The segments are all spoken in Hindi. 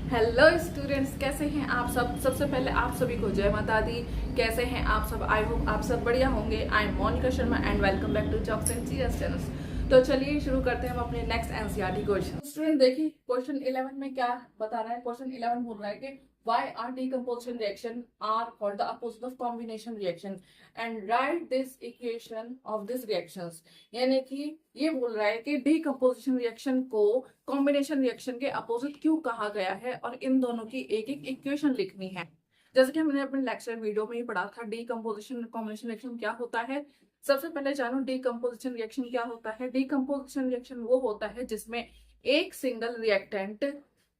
हेलो स्टूडेंट्स, कैसे हैं आप सब। सबसे पहले आप सभी को जय माता दी। कैसे हैं आप सब। आई होप आप सब बढ़िया होंगे। I am Monika Sharma and welcome back to jobs and GS channels. तो चलिए शुरू करते हैं हम अपने नेक्स्ट एनसीईआरटी क्वेश्चन। स्टूडेंट देखिए, क्वेश्चन 11 में क्या बता रहा है। क्वेश्चन 11 बोल रहा है कि why are decomposition reaction are called the opposite of combination reaction and write this equation of these reactions। यानी कि ये बोल रहा है कि डीकम्पोजिशन रिएक्शन को कॉम्बिनेशन रिएक्शन के अपोजिट क्यों कहा गया है और इन दोनों की एक एक इक्वेशन लिखनी है। जैसे कि हमने अपने लेक्चर वीडियो में ही पढ़ा था, डीकम्पोजिशन कॉम्बिनेशन रिएक्शन क्या होता है। सबसे पहले जानो डीकम्पोजिशन रिएक्शन क्या होता है। डीकम्पोजिशन रिएक्शन वो होता है जिसमें एक सिंगल रिएक्टेंट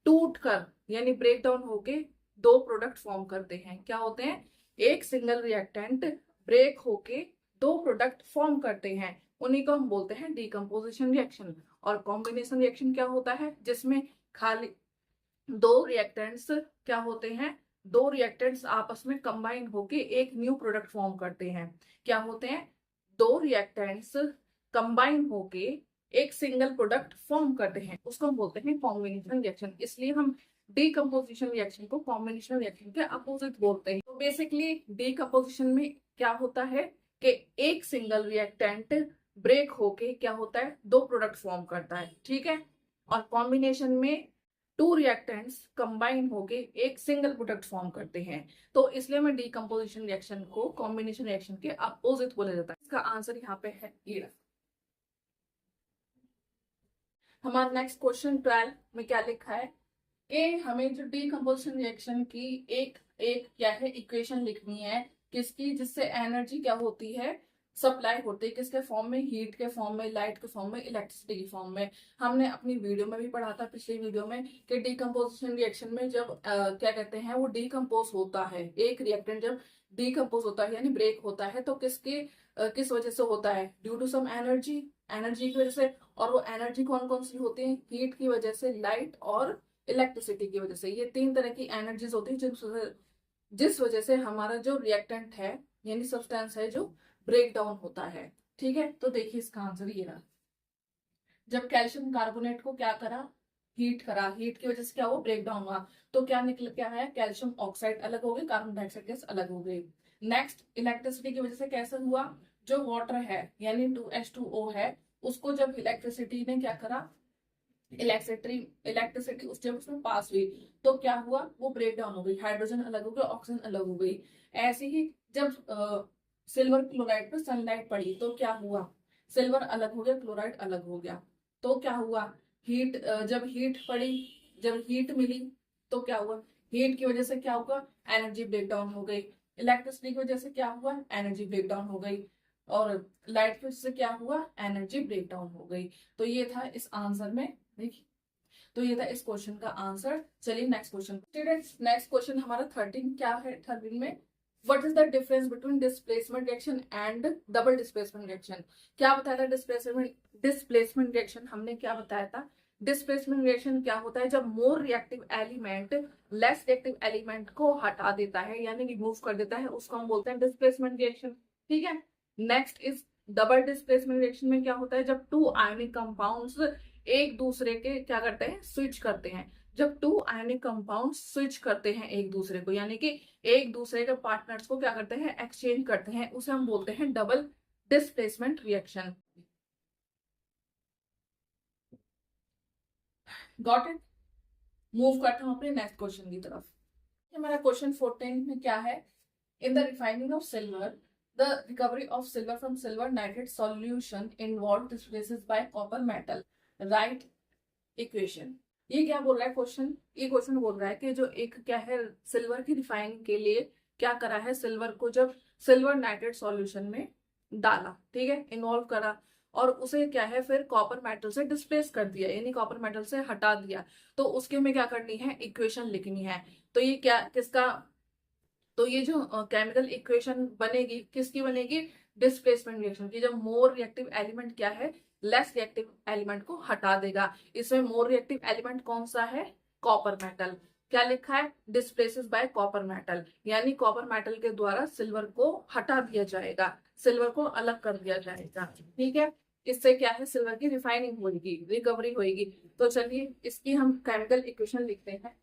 टूट कर यानी ब्रेक डाउन होके दो प्रोडक्ट फॉर्म करते हैं। क्या होते हैं? एक सिंगल रिएक्टेंट ब्रेक होके दो प्रोडक्ट फॉर्म करते हैं, उन्हीं को हम बोलते हैं डीकम्पोजिशन रिएक्शन। और कॉम्बिनेशन रिएक्शन क्या होता है? जिसमें खाली दो रिएक्टेंट्स क्या होते हैं, दो रिएक्टेंट्स आपस में कंबाइन होके एक न्यू प्रोडक्ट फॉर्म करते हैं। क्या होते हैं? दो रिएक्टेंट्स कंबाइन होके एक सिंगल प्रोडक्ट फॉर्म करते हैं, उसको हम बोलते हैं कॉम्बिनेशन रिएक्शन। इसलिए हम डीकम्पोजिशन रिएक्शन को कॉम्बिनेशन रिएक्शन के अपोजिट बोलते हैं। तो बेसिकली डीकम्पोजिशन में क्या होता है कि एक सिंगल रिएक्टेंट ब्रेक होके क्या होता है, दो प्रोडक्ट फॉर्म करता है। ठीक है। और कॉम्बिनेशन में टू रिएक्टेंट्स कंबाइन होके एक सिंगल प्रोडक्ट फॉर्म करते हैं। तो इसलिए मैं डीकम्पोजिशन रिएक्शन को कॉम्बिनेशन रिएक्शन के अपोजिट बोला जाता है। इसका आंसर यहाँ पे है ये। हमारा नेक्स्ट क्वेश्चन 12 में क्या लिखा है कि हमें जो डीकम्पोजिशन रिएक्शन की एक एक क्या है इक्वेशन लिखनी है। किसकी? जिससे एनर्जी क्या होती है, सप्लाई होती है। किसके फॉर्म में? हीट के फॉर्म में, लाइट के फॉर्म में, इलेक्ट्रिसिटी के फॉर्म में। हमने अपनी वीडियो में भी पढ़ा था, पिछली वीडियो में, कि डीकम्पोजिशन रिएक्शन में जब क्या कहते हैं, वो डीकम्पोज होता है, एक रिएक्टेंट जब डीकम्पोज होता है यानी ब्रेक होता है, तो किस वजह से होता है? Due to some energy, energy की वजह से। और वो एनर्जी कौन कौन सी होती है? हीट की वजह से, लाइट और इलेक्ट्रिसिटी की वजह से। ये तीन तरह की एनर्जीज होती है जिस वजह से हमारा जो रिएक्टेंट है यानी सब्सटेंस है जो ब्रेक डाउन होता है। ठीक है। तो देखिए इसका आंसर ये रहा। जब कैल्शियम कार्बोनेट को क्या करा, हीट करा, हीट की वजह से क्या हुआ, ब्रेक डाउन हुआ, तो क्या निकल क्या है, कैल्शियम ऑक्साइड अलग हो गई, कार्बन डाइऑक्साइड गैस अलग हो गई। नेक्स्ट इलेक्ट्रिसिटी की वजह से कैसे हुआ, जो वाटर है यानी 2H2O है, उसको जब इलेक्ट्रिसिटी ने क्या करा, इलेक्ट्रिसिटी उस जब उसमें पास हुई तो क्या हुआ, वो ब्रेक डाउन हो गई, हाइड्रोजन अलग हो गया, ऑक्सीजन अलग हो गई। ऐसे ही जब सिल्वर क्लोराइड पर सनलाइट पड़ी तो क्या हुआ, सिल्वर अलग हो गया, क्लोराइड अलग हो गया। तो क्या हुआ, जब हीट पड़ी, जब हीट मिली तो क्या हुआ, हीट की वजह से क्या हुआ, एनर्जी ब्रेक डाउन हो गई। इलेक्ट्रिसिटी की वजह से क्या हुआ, एनर्जी ब्रेक डाउन हो गई। और लाइट की वजह से क्या हुआ, एनर्जी ब्रेक डाउन हो गई। तो ये था इस आंसर में। देखिए, तो ये था इस क्वेश्चन का आंसर। चलिए next question. Students next question हमारा 13 क्या है, 13 में what is the difference between displacement reaction and double displacement reaction. क्या बताया था डिस्प्लेसमेंट रिएक्शन हमने क्या बताया था। डिस्प्लेसमेंट रिएक्शन क्या होता है, जब more reactive element less reactive element को हटा देता है यानी रिमूव कर देता है, उसको हम बोलते हैं डिस्प्लेसमेंट रिएक्शन। ठीक है। Next is double displacement reaction में क्या होता है, जब टू आयनिक कंपाउंड्स एक दूसरे के क्या करते हैं, स्विच करते हैं। जब टू आयनिक कंपाउंड स्विच करते हैं एक दूसरे को यानी कि एक दूसरे के पार्टनर्स को क्या करते हैं, एक्सचेंज करते हैं, उसे हम बोलते हैं double displacement reaction. Got it. Move करते हैं अपने नेक्स्ट क्वेश्चन की तरफ। हमारा क्वेश्चन 14 में क्या है, in the refining of silver the recovery of silver from silver nitrate solution involve displaces bye copper metal, right equation. ये क्या बोल रहा है क्वेश्चन, ये क्वेश्चन बोल रहा है कि जो एक क्या है, सिल्वर की रिफाइनिंग के लिए क्या करा है, सिल्वर को जब सिल्वर नाइट्रेट सॉल्यूशन में डाला, ठीक है, इन्वॉल्व करा, और उसे क्या है फिर कॉपर मेटल से डिस्प्लेस कर दिया यानी कॉपर मेटल से हटा दिया, तो उसके में क्या करनी है, इक्वेशन लिखनी है। तो ये क्या किसका, तो ये जो केमिकल इक्वेशन बनेगी किसकी बनेगी, डिस्प्लेसमेंट रिएक्शन की। जब मोर रिएक्टिव एलिमेंट क्या है, लेस रिएक्टिव एलिमेंट को हटा देगा। इसमें मोर रिएक्टिव एलिमेंट कौन सा है, कॉपर मेटल। क्या लिखा है, डिस्प्लेसेस बाय कॉपर मेटल, यानी कॉपर मेटल के द्वारा सिल्वर को हटा दिया जाएगा, सिल्वर को अलग कर दिया जाएगा। ठीक है। इससे क्या है, सिल्वर की रिफाइनिंग होगी, रिकवरी होगी। तो चलिए इसकी हम केमिकल इक्वेशन लिखते हैं।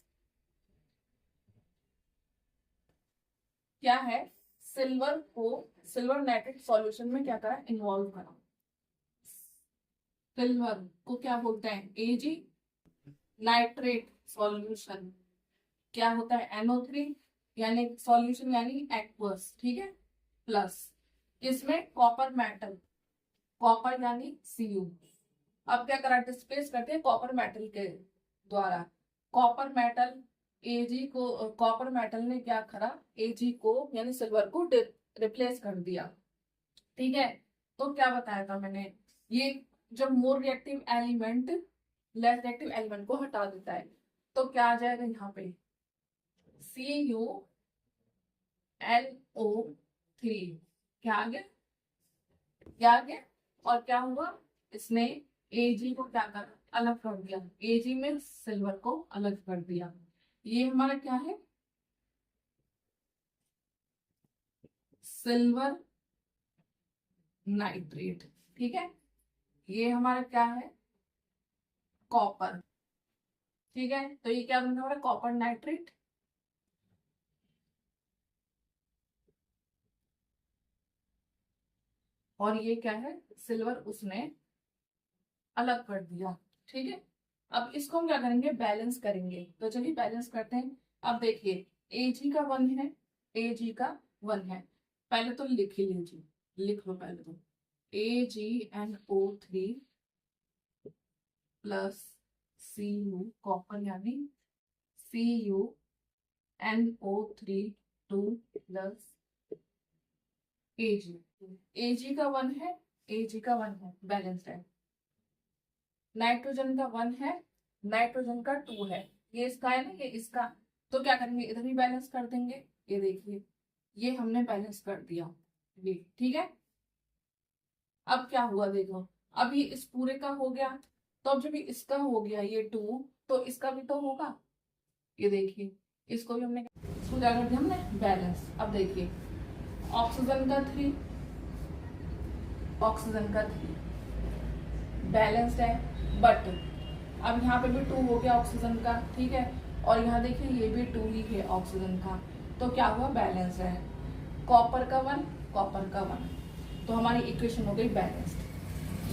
क्या है, सिल्वर नाइट्रेट सॉल्यूशन में क्या करा, इन्वॉल्व करा। सिल्वर को क्या बोलते हैं, एजी नाइट्रेट सॉल्यूशन क्या होता है, NO3 यानी सॉल्यूशन यानी एक्वस, ठीक है। प्लस इसमें कॉपर मेटल, कॉपर यानी Cu। अब क्या करा, डिस्प्लेस करते हैं कॉपर मेटल के द्वारा। कॉपर मेटल एजी को, कॉपर मेटल ने क्या करा, एजी को यानी सिल्वर को रिप्लेस कर दिया, ठीक है। तो क्या बताया था मैंने, ये जब more reactive element less reactive element को हटा देता है तो क्या आ जाएगा यहाँ पे, CuLO3, क्या आ गया, क्या आ गया। और क्या हुआ, इसने एजी को क्या कर अलग कर दिया, एजी में सिल्वर को अलग कर दिया। ये हमारा क्या है, सिल्वर नाइट्रेट, ठीक है। ये हमारा क्या है, कॉपर, ठीक है। तो ये क्या बनता है हमारा, कॉपर नाइट्रेट। और ये क्या है, सिल्वर उसने अलग कर दिया, ठीक है। अब इसको हम क्या करेंगे, बैलेंस करेंगे। तो चलिए बैलेंस करते हैं। अब देखिए एजी का 1 है, एजी का 1 है। पहले तो लिख ही लीजिए, लिख लो पहले तो, AgNO3 प्लस Cu कॉपर यानी CuNO3 2 प्लस Ag। Ag का 1 है, Ag का 1 है, बैलेंस्ड है। नाइट्रोजन का 1 है, नाइट्रोजन का 2 है। ये इसका है ना, ये इसका। तो क्या करेंगे, इधर भी बैलेंस कर देंगे। ये देखिए, ये हमने बैलेंस कर दिया, ये ठीक है। अब क्या हुआ देखो, अब ये इस पूरे का हो गया, तो अब जब ये इसका हो गया ये 2, तो इसका भी तो होगा। ये देखिए, इसको भी हमने, इसको क्या कर दिया हमने, बैलेंस। अब देखिए ऑक्सीजन का 3, ऑक्सीजन का 3 बैलेंस्ड है, बट अब यहाँ पे भी 2 हो गया ऑक्सीजन का, ठीक है। और यहाँ देखिए ये भी 2 ही है ऑक्सीजन का, तो क्या हुआ, बैलेंस है। कॉपर का 1, कॉपर का 1, तो हमारी इक्वेशन हो गई बैलेंस्ड।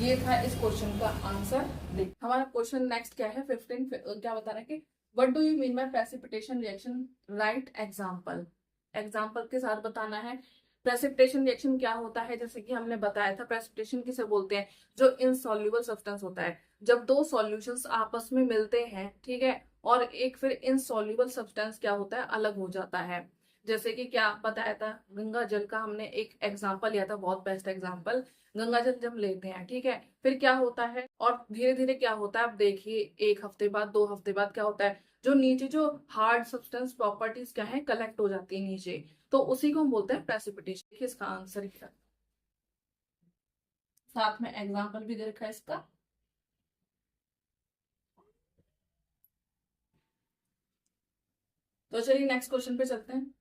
ये था इस क्वेश्चन का आंसर। देख हमारा क्वेश्चन नेक्स्ट क्या है, 15 क्या बता रहा है कि what do you mean by precipitation reaction, right example. Example के साथ बताना है। प्रेसिपिटेशन रिएक्शन क्या होता है, जैसे कि हमने बताया था, प्रेसिपिटेशन किसे बोलते हैं, जो इनसॉल्युबल सब्सटेंस होता है। जब दो सॉल्यूशंस आपस में मिलते हैं, ठीक है, और एक फिर इनसॉल्युबल सब्सटेंस क्या होता है, अलग हो जाता है। जैसे कि क्या बताया था, गंगा जल का हमने एक एग्जाम्पल लिया था, बहुत बेस्ट एग्जाम्पल। गंगा जल जब लेते हैं, ठीक है, फिर क्या होता है, और धीरे धीरे क्या होता है, अब देखिए 1 हफ्ते बाद 2 हफ्ते बाद क्या होता है, जो नीचे जो हार्ड सब्सटेंस प्रॉपर्टीज क्या है, कलेक्ट हो जाती है नीचे, तो उसी को हम बोलते हैं प्रेसिपिटेशन। देखिए इसका आंसर क्या, साथ में एग्जाम्पल भी दे रखा है इसका। तो चलिए नेक्स्ट क्वेश्चन पे चलते हैं।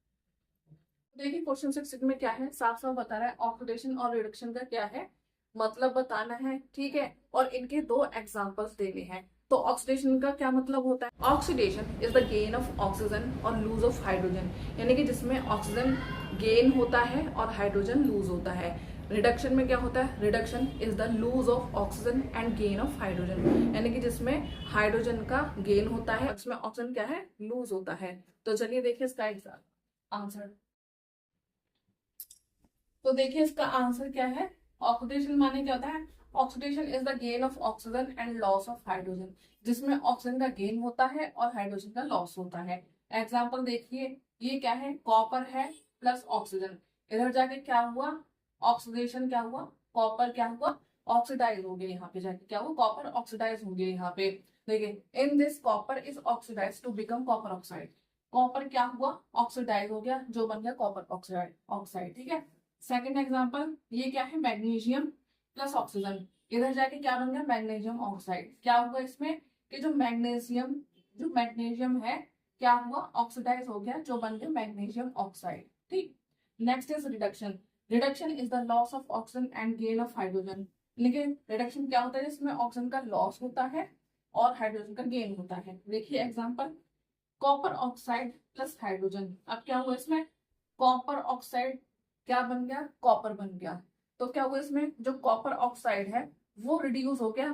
देखिए क्वेश्चन 6 में क्या है, साफ साफ बता रहा है ऑक्सीडेशन और रिडक्शन का क्या है मतलब बताना है, ठीक है, और इनके 2 एग्जांपल्स देने हैं। तो ऑक्सीडेशन का क्या मतलब होता है, oxidation is the gain of oxygen और लूज ऑफ हाइड्रोजन, यानी कि जिसमें ऑक्सीजन गेन होता है और हाइड्रोजन लूज होता है। रिडक्शन में क्या होता है, reduction is the lose of oxygen and gain of hydrogen, यानी कि जिसमें हाइड्रोजन का गेन होता है, उसमें ऑक्सीजन क्या है, लूज होता है। तो चलिए देखिए इसका आंसर। तो देखिए इसका आंसर क्या है, ऑक्सीडेशन माने क्या होता है, oxidation is the gain of oxygen and loss of hydrogen, जिसमें ऑक्सीजन का गेन होता है और हाइड्रोजन का लॉस होता है। एग्जांपल देखिए, ये क्या है, कॉपर है प्लस ऑक्सीजन, इधर जाके क्या हुआ, ऑक्सीडेशन क्या हुआ, कॉपर क्या हुआ, ऑक्सीडाइज हो गया, यहाँ पे जाके क्या हुआ, कॉपर ऑक्सीडाइज हो गया यहाँ पे। देखिए in this copper is oxidise to become copper oxide, copper क्या हुआ, ऑक्सीडाइज हो गया, जो बन गया कॉपर ऑक्साइड, ऑक्साइड, ठीक है। सेकेंड एग्जाम्पल, ये क्या है, मैग्नीशियम प्लस ऑक्सीजन, इधर जाके क्या बन गया, मैग्नीशियम ऑक्साइड। क्या हुआ इसमें कि जो मैग्नीशियम है क्या हुआ, ऑक्सीडाइज हो गया, जो बन गया मैग्नीशियम ऑक्साइड, ठीक। Next is reduction, reduction is the loss of oxygen and gain of hydrogen, लेकिन रिडक्शन क्या होता है, जिसमें ऑक्सीजन का लॉस होता है और हाइड्रोजन का गेन होता है। देखिए example, copper oxide plus hydrogen, अब क्या हुआ इसमें, कॉपर ऑक्साइड क्या बन गया, कॉपर बन गया। तो क्या हुआ, इसमें जो कॉपर ऑक्साइड है वो रिड्यूस हो गया,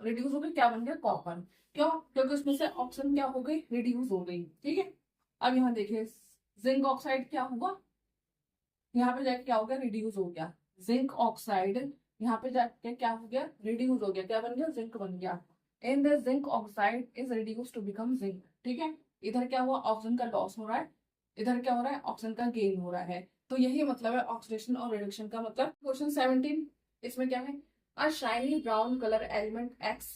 क्या बन गया, कॉपर। क्यों, क्योंकि उसमें से ऑक्सीजन क्या हो गई, रिड्यूस हो गई। ठीक है, अब यहाँ देखिए जिंक ऑक्साइड क्या हुआ, यहाँ पे जाके क्या हो गया, रिड्यूस हो गया। जिंक ऑक्साइड यहाँ पे जाके क्या हो गया, रिड्यूस हो गया, क्या बन गया, जिंक बन गया। In the zinc oxide is reduce to become zinc. ठीक है, इधर क्या हुआ, ऑक्सीजन का लॉस हो रहा है, इधर क्या हो रहा है, ऑक्सीजन का गेन हो रहा है। तो यही मतलब है ऑक्सीडेशन और रिडक्शन का मतलब। क्वेश्चन 17, इसमें क्या है, अ shiny brown colour element x,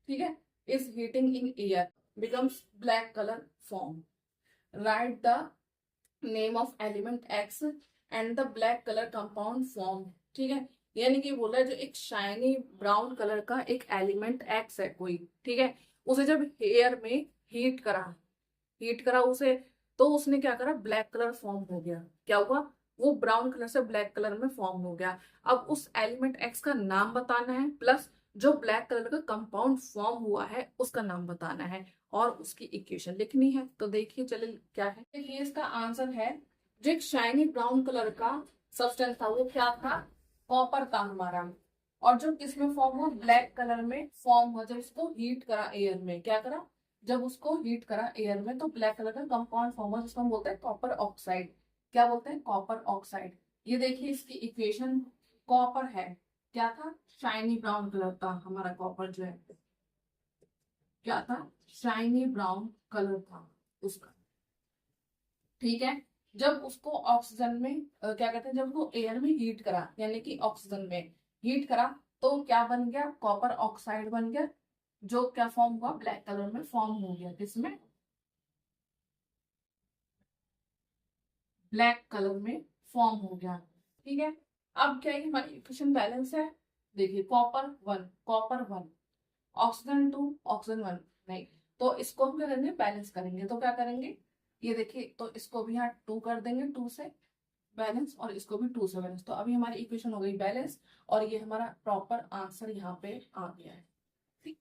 ठीक है, is heating in air becomes black colour form, right the name of element x and the black colour compound form. ठीक है, यानी कि बोल रहा है जो एक शाइनी ब्राउन कलर का एक एलिमेंट एक्स है कोई, ठीक है, उसे जब एयर में हीट करा उसे, तो उसने क्या करा, ब्लैक कलर फॉर्म हो गया। क्या हुआ, वो ब्राउन कलर से ब्लैक कलर में फॉर्म हो गया। अब उस एलिमेंट एक्स का नाम बताना है, प्लस जो ब्लैक कलर का कंपाउंड फॉर्म हुआ है उसका नाम बताना है और उसकी इक्वेशन लिखनी है। तो देखिए चलिए क्या है, देखिए इसका आंसर है, जो एक शाइनी ब्राउन कलर का सब्सटेंस था वो क्या था, कॉपर था हमारा। और जो किसमें फॉर्म हुआ, ब्लैक कलर में फॉर्म हुआ जब उसको हीट करा एयर में। क्या करा, जब उसको हीट करा एयर में तो ब्लैक कलर का कंपाउंड फॉर्म हुआ जिसको हम बोलते हैं कॉपर ऑक्साइड। क्या बोलते हैं, कॉपर ऑक्साइड। ये देखिए इसकी इक्वेशन, कॉपर है, क्या था, शाइनी ब्राउन कलर था हमारा कॉपर जो है, क्या था, शाइनी ब्राउन कलर था उसका। ठीक है, जब उसको ऑक्सीजन में क्या कहते हैं, जब वो एयर में हीट करा, यानी कि ऑक्सीजन में हीट करा, तो क्या बन गया, कॉपर ऑक्साइड बन गया, जो क्या फॉर्म हुआ, ब्लैक कलर में फॉर्म हो गया, किसमें, ब्लैक कलर में फॉर्म हो गया। ठीक है, अब क्या है, हमारी इक्वेशन बैलेंस है। देखिए copper one, oxygen two, oxygen one, नहीं, तो इसको हम क्या करेंगे, बैलेंस करेंगे। तो क्या करेंगे, ये देखिए, तो इसको भी यहाँ 2 कर देंगे, 2 से बैलेंस, और इसको भी 2 से बैलेंस। तो अभी हमारी इक्वेशन हो गई बैलेंस, और ये हमारा प्रॉपर आंसर यहाँ पे आ गया है। ठीक,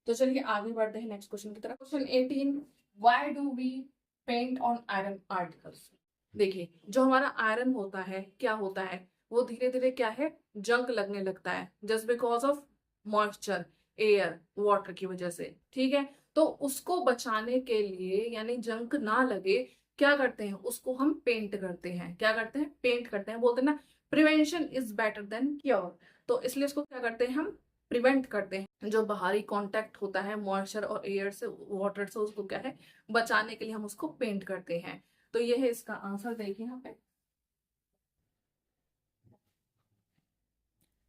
तो चलिए आगे बढ़ते हैं नेक्स्ट क्वेश्चन की तरफ। Question 18, why do we paint on iron articles. देखिए जो हमारा आयरन होता है, क्या होता है, वो धीरे धीरे क्या है, जंग लगने लगता है, just because of moisture, air, water की वजह से। ठीक है, तो उसको बचाने के लिए, यानी जंग ना लगे, क्या करते हैं, उसको हम पेंट करते हैं। क्या करते हैं, पेंट करते हैं, बोलते हैं ना, prevention is better than cure. तो इसलिए इसको क्या करते हैं, हम प्रिवेंट करते हैं। जो बाहरी कांटेक्ट होता है मॉइस्चर और एयर से, वाटर से, उसको क्या है, बचाने के लिए हम उसको पेंट करते हैं। तो ये है इसका आंसर, देखिए यहाँ पे।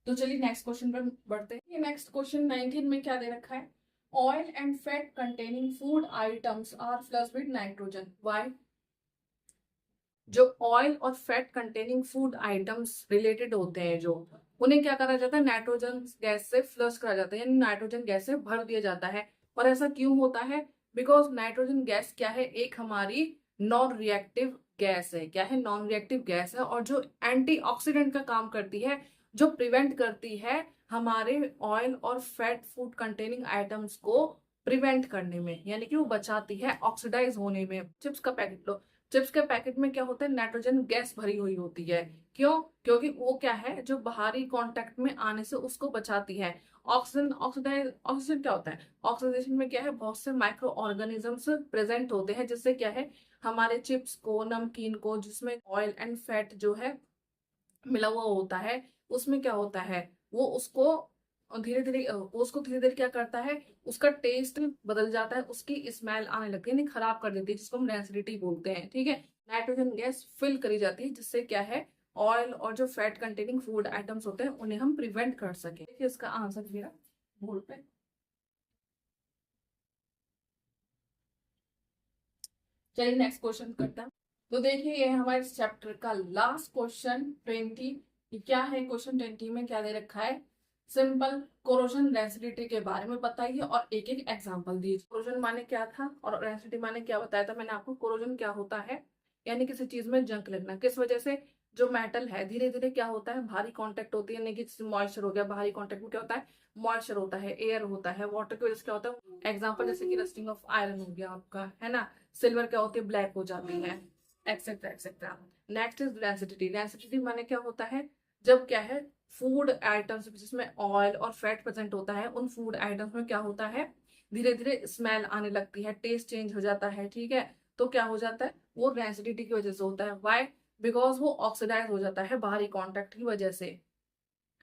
तो चलिए नेक्स्ट क्वेश्चन पर बढ़ते हैं। ये नेक्स्ट क्वेश्चन 19 में क्या दे रखा है, oil and fat containing food items are flushed with nitrogen, why. जो ऑयल और fat containing food items related होते हैं, जो उन्हें क्या करा जाता है, नाइट्रोजन गैस से फ्लश करा जाता है, यानी नाइट्रोजन गैस से भर दिया जाता है। और ऐसा क्यों होता है, बिकॉज नाइट्रोजन गैस क्या है, एक हमारी नॉन रिएक्टिव गैस है। क्या है, नॉन रिएक्टिव गैस है, और जो एंटीऑक्सीडेंट का काम करती है, जो प्रिवेंट करती है हमारे ऑयल और फैट फूड कंटेनिंग आइटम्स को प्रिवेंट करने में, यानी कि वो बचाती है ऑक्सीडाइज होने में। चिप्स का पैकेट लो, चिप्स के पैकेट में क्या होता है, नाइट्रोजन गैस भरी हुई होती है। क्यों, क्योंकि वो क्या है, जो बाहरी कांटेक्ट में आने से उसको बचाती है। ऑक्सीजन क्या होता है, ऑक्सीडेशन में क्या है, बहुत से माइक्रो ऑर्गेनिजम्स प्रेजेंट होते हैं, जिससे क्या है, हमारे चिप्स को, नमकीन को, जिसमें ऑयल एंड फैट जो है मिला हुआ होता है, उसमें क्या होता है, वो उसको धीरे धीरे क्या करता है, उसका टेस्ट बदल जाता है, उसकी स्मेल आने लगती है, यानी खराब कर देती है, जिसको हम एसिडिटी बोलते हैं। ठीक है, नाइट्रोजन गैस फिल करी जाती है, जिससे क्या है, ऑयल और जो फैट कंटेनिंग फूड आइटम्स होते हैं उन्हें हम प्रिवेंट कर सके। देखिए इसका आंसर मेरा बोर्ड पे। चलिए नेक्स्ट क्वेश्चन करते हैं। तो देखिए ये हमारे चैप्टर का लास्ट क्वेश्चन 20। क्या है क्वेश्चन 20 में, क्या दे रखा है, सिंपल कोरोजन रेसिडिटी के बारे में बताइए और एक एक एग्जांपल दीजिए। कोरोजन माने क्या था और रेसिडिटी माने क्या बताया था मैंने आपको। कोरोजन क्या होता है, यानी किसी चीज में जंग लगना, किस वजह से, जो मेटल है धीरे धीरे क्या होता है, भारी कांटेक्ट होती है, यानी कि मॉइस्चर हो गया, भारी कांटेक्ट में क्या होता है, मॉइस्चर होता है, एयर होता है, वाटर की वजह से क्या होता है। एग्जाम्पल जैसे कि रस्टिंग ऑफ आयरन हो गया आपका, है ना, सिल्वर क्या होती है, ब्लैक हो जाती है। Etcetera etcetera. Next is density. Density माने क्या होता है, जब क्या है फूड आइटम्स जिसमें ऑयल और फैट प्रेजेंट होता है, उन फूड आइटम्स में क्या होता है, धीरे धीरे स्मेल आने लगती है, टेस्ट चेंज हो जाता है, ठीक है। तो क्या हो जाता है, वो डेंसिटी की वजह से होता है। वाई? बिकॉज वो ऑक्सीडाइज हो जाता है बाहरी कॉन्टेक्ट की वजह से।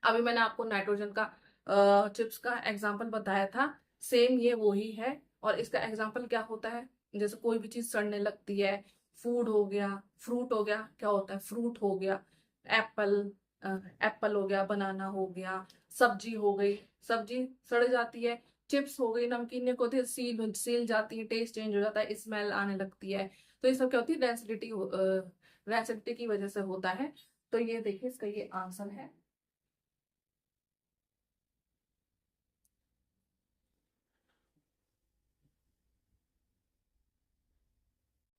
अभी मैंने आपको नाइट्रोजन का चिप्स का एग्जाम्पल बताया था, सेम ये वही है। और इसका एग्जाम्पल क्या होता है, जैसे कोई भी चीज सड़ने लगती है, फूड हो गया, फ्रूट हो गया, क्या होता है, फ्रूट हो गया, एप्पल, एप्पल हो गया, बनाना हो गया, सब्जी हो गई, सब्जी सड़ जाती है, चिप्स हो गई, नमकीन को सील सील जाती है, टेस्ट चेंज हो जाता है, स्मेल आने लगती है। तो ये सब क्या होती है, डेंसिटी की वजह से होता है। तो ये देखिए इसका ये आंसर है।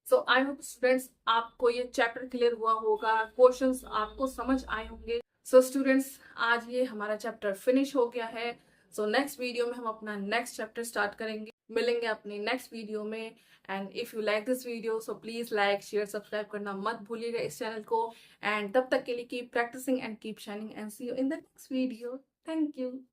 सो आई होप स्टूडेंट्स आपको ये चैप्टर क्लियर हुआ होगा, क्वेश्चंस आपको समझ आए होंगे। सो स्टूडेंट्स आज ये हमारा चैप्टर फिनिश हो गया है। सो नेक्स्ट वीडियो में हम अपना नेक्स्ट चैप्टर स्टार्ट करेंगे, मिलेंगे अपनी नेक्स्ट वीडियो में। And if you like this video so please like share subscribe करना मत भूलिएगा इस चैनल को। एंड तब तक के लिए keep practising and keep shining and see you in the next video. Thank you.